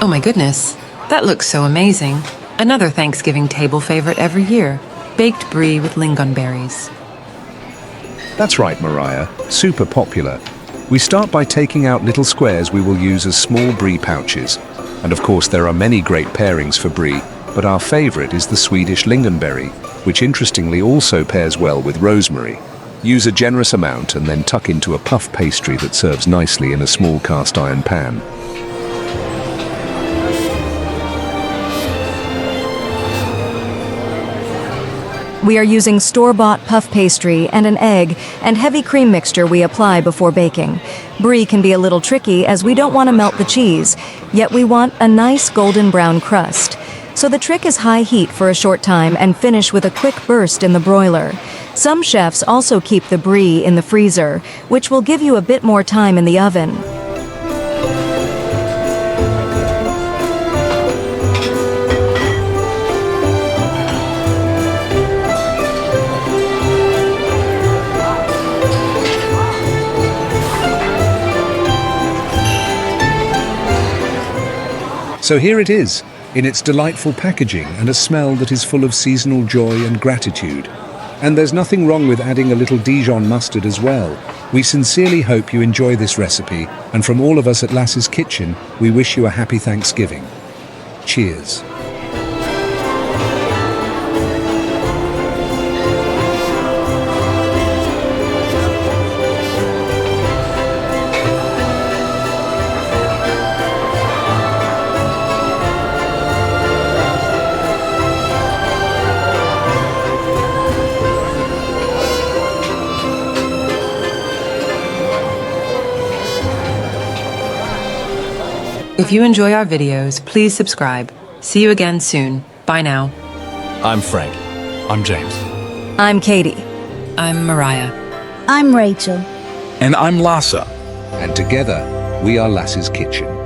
Oh my goodness, that looks so amazing. Another Thanksgiving table favorite every year, baked brie with lingonberries. That's right, Mariah, super popular. We start by taking out little squares we will use as small brie pouches. And of course there are many great pairings for brie, but our favorite is the Swedish Lingonberry, which interestingly also pairs well with rosemary. Use a generous amount and then tuck into a puff pastry that serves nicely in a small cast iron pan. We are using store-bought puff pastry and an egg and heavy cream mixture we apply before baking. Brie can be a little tricky as we don't want to melt the cheese, yet we want a nice golden brown crust. So the trick is high heat for a short time and finish with a quick burst in the broiler. Some chefs also keep the brie in the freezer, which will give you a bit more time in the oven. So here it is, in its delightful packaging and a smell that is full of seasonal joy and gratitude. And there's nothing wrong with adding a little Dijon mustard as well. We sincerely hope you enjoy this recipe, and from all of us at Lass's Kitchen, we wish you a happy Thanksgiving. Cheers. If you enjoy our videos, please subscribe. See you again soon. Bye now. I'm Frank. I'm James. I'm Katie. I'm Mariah. I'm Rachel. And I'm Lassa. And together, we are Lass's Kitchen.